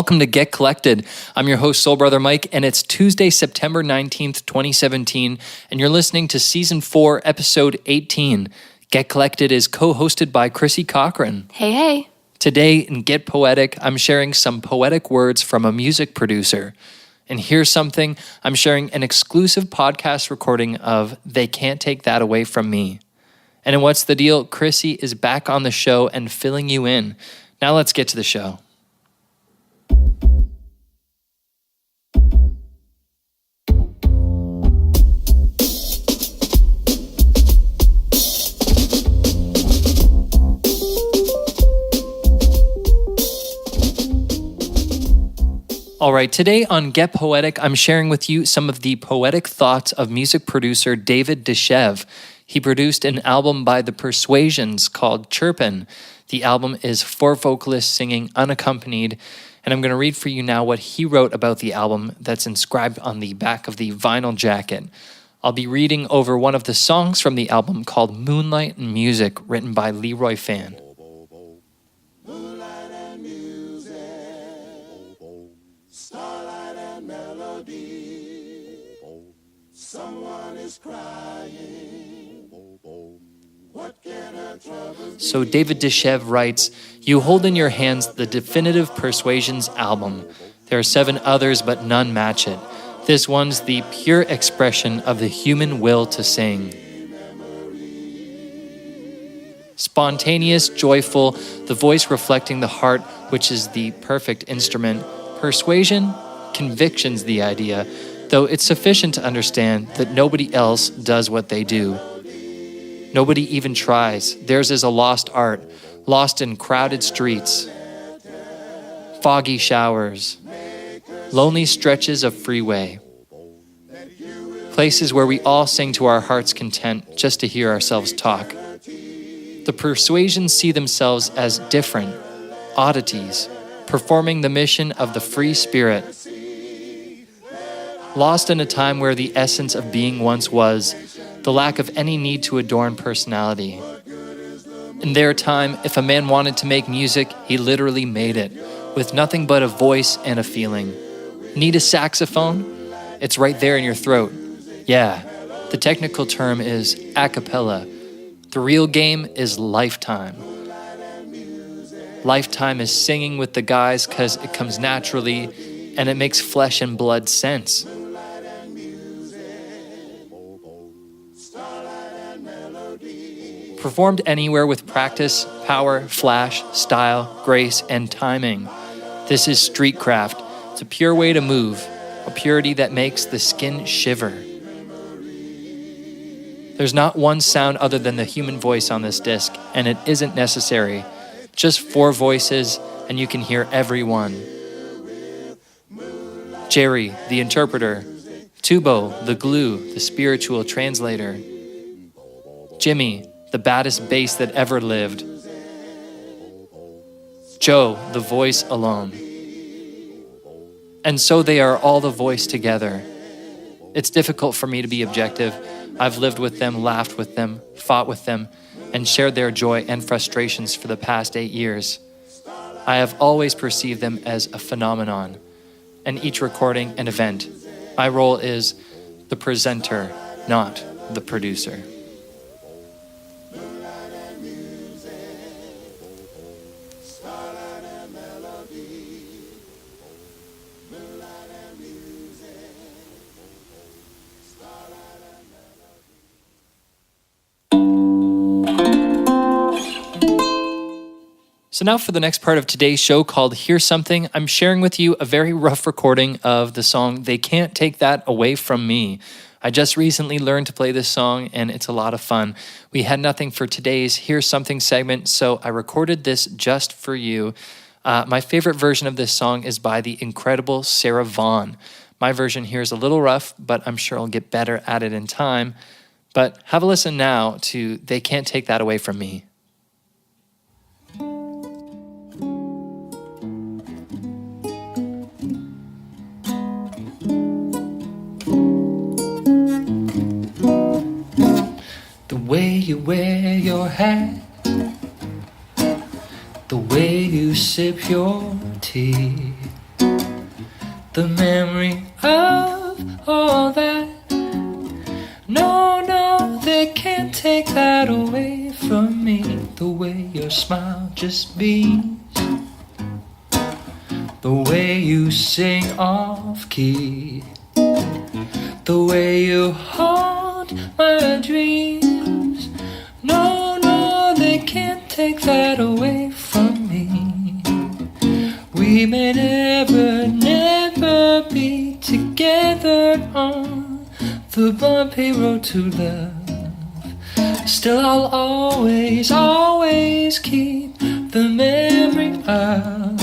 welcome to Get Collected. I'm your host, Soul Brother Mike, and it's Tuesday, September 19th, 2017, and you're listening to Season 4, Episode 18. Get Collected is co-hosted by Chrissy Cochran. Hey. Today in Get Poetic, I'm sharing some poetic words from a music producer. And here's something, I'm sharing an exclusive podcast recording of They Can't Take That Away From Me. And in What's the Deal, Chrissy is back on the show and filling you in. Now let's get to the show. All right, today on Get Poetic, I'm sharing with you some of the poetic thoughts of music producer David Deshev. He produced an album by The Persuasions called Chirpin'. The album is 4 vocalists singing unaccompanied, and I'm going to read for you now what he wrote about the album that's inscribed on the back of the vinyl jacket. I'll be reading over one of the songs from the album called Moonlight and Music, written by Leroy Fan. Someone is crying. What can her troubles be? So David Deshev writes, "You hold in your hands the definitive Persuasions album. There are 7 others, but none match it. This one's the pure expression of the human will to sing. Spontaneous, joyful, the voice reflecting the heart, which is the perfect instrument. Persuasion, conviction's the idea, though it's sufficient to understand that nobody else does what they do. Nobody even tries. Theirs is a lost art, lost in crowded streets, foggy showers, lonely stretches of freeway, places where we all sing to our heart's content just to hear ourselves talk. The Persuasions see themselves as different, oddities, performing the mission of the free spirit. Lost in a time where the essence of being once was, the lack of any need to adorn personality. In their time, if a man wanted to make music, he literally made it, with nothing but a voice and a feeling. Need a saxophone? It's right there in your throat. Yeah, the technical term is a cappella. The real game is lifetime. Lifetime is singing with the guys because it comes naturally and it makes flesh and blood sense. Performed anywhere with practice, power, flash, style, grace, and timing. This is street craft. It's a pure way to move, a purity that makes the skin shiver. There's not one sound other than the human voice on this disc, and it isn't necessary. Just 4 voices, and you can hear every one. Jerry, the interpreter. Tubo, the glue, the spiritual translator. Jimmy, the baddest bass that ever lived. Joe, the voice alone. And so they are all the voice together. It's difficult for me to be objective. I've lived with them, laughed with them, fought with them, and shared their joy and frustrations for the past 8 years. I have always perceived them as a phenomenon, and each recording an event. My role is the presenter, not the producer." So now for the next part of today's show called Here's Something, I'm sharing with you a very rough recording of the song They Can't Take That Away From Me. I just recently learned to play this song and it's a lot of fun. We had nothing for today's Here's Something segment, so I recorded this just for you. My favorite version of this song is by the incredible Sarah Vaughan. My version here is a little rough, but I'm sure I'll get better at it in time. But have a listen now to They Can't Take That Away From Me. The way you wear your hat, the way you sip your tea, the memory of all that. No, no, they can't take that away from me. The way your smile just beams, the way you sing off key, the way you haunt my dreams. No, no, they can't take that away from me. We may never, never be together on the bumpy road to love. Still I'll always, always keep the memory of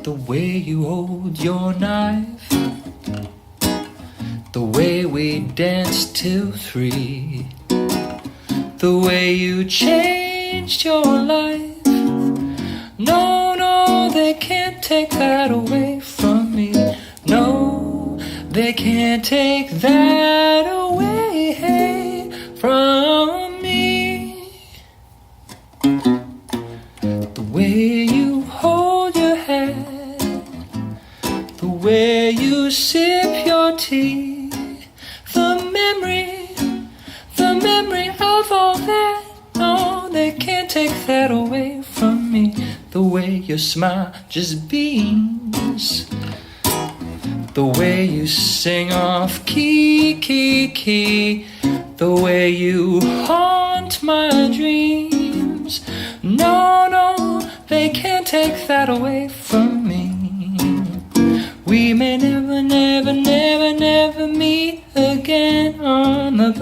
the way you hold your knife, the way we danced till 3, the way you changed your life. No, no, they can't take that away from me. No, they can't take that away from me. The way you hold your head, the way you sip your tea, the memory of all that. No, they can't take that away from me. The way your smile just beams, the way you sing off key, key, key, the way you haunt my dreams. No, no, they can't take that away from me. We may never, never, never, never meet again on the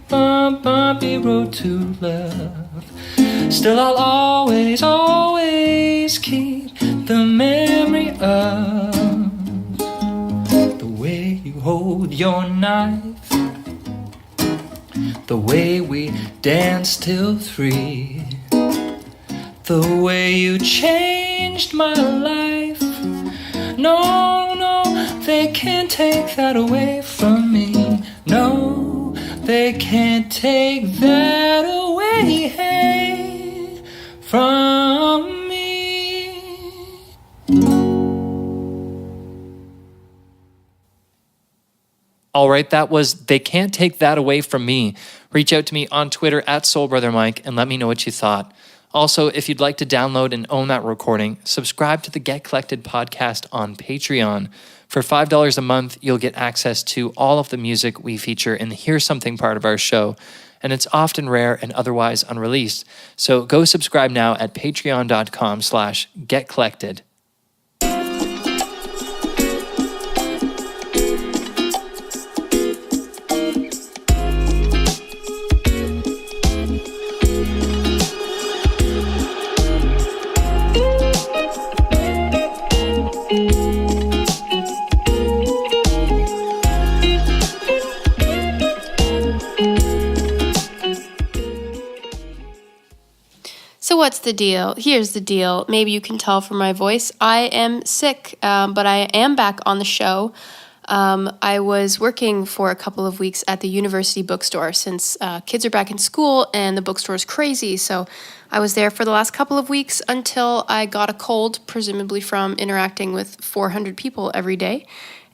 bumpy road to love. Still I'll always, always keep the memory of the way you hold your knife, the way we danced till 3, the way you changed my life. No, no, they can't take that away from me. No, they can't take that away from me. All right, that was They Can't Take That Away From Me. Reach out to me on Twitter at SoulBrotherMike and let me know what you thought. Also, if you'd like to download and own that recording, subscribe to the Get Collected podcast on Patreon. For $5 a month, you'll get access to all of the music we feature in the Here's Something part of our show, and it's often rare and otherwise unreleased. So go subscribe now at patreon.com/getcollected. So what's the deal? Here's the deal. Maybe you can tell from my voice. I am sick, but I am back on the show. I was working for a couple of weeks at the university bookstore since kids are back in school and the bookstore's crazy. So I was there for the last couple of weeks until I got a cold, presumably from interacting with 400 people every day.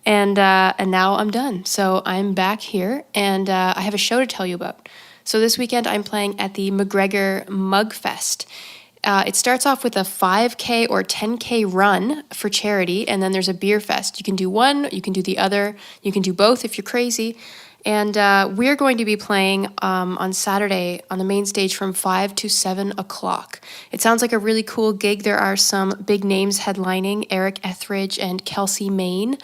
And now I'm done. So I'm back here and I have a show to tell you about. So this weekend I'm playing at the McGregor Mug Fest. It starts off with a 5K or 10K run for charity, and then there's a beer fest. You can do one, you can do the other, you can do both if you're crazy. And we're going to be playing on Saturday on the main stage from 5 to 7 o'clock. It sounds like a really cool gig. There are some big names headlining, Eric Etheridge and Kelsey Main.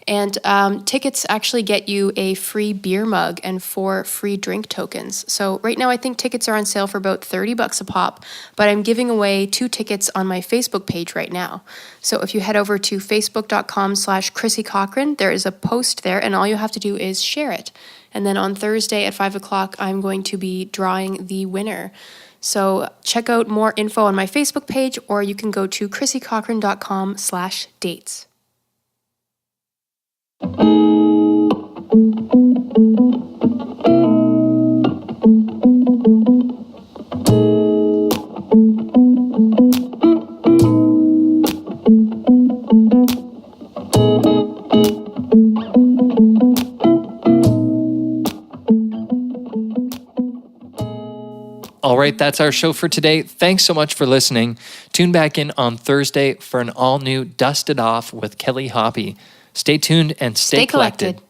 And tickets actually get you a free beer mug and 4 free drink tokens. So right now I think tickets are on sale for about $30 a pop, but I'm giving away 2 tickets on my Facebook page right now. So if you head over to facebook.com/Chrissy Cochran, there is a post there and all you have to do is share it. And then on Thursday at 5 o'clock, I'm going to be drawing the winner. So check out more info on my Facebook page, or you can go to chrissycochran.com/dates. right, that's our show for today. Thanks so much for listening. Tune back in on Thursday for an all-new Dusted Off with Kelly Hoppy. Stay tuned and stay collected.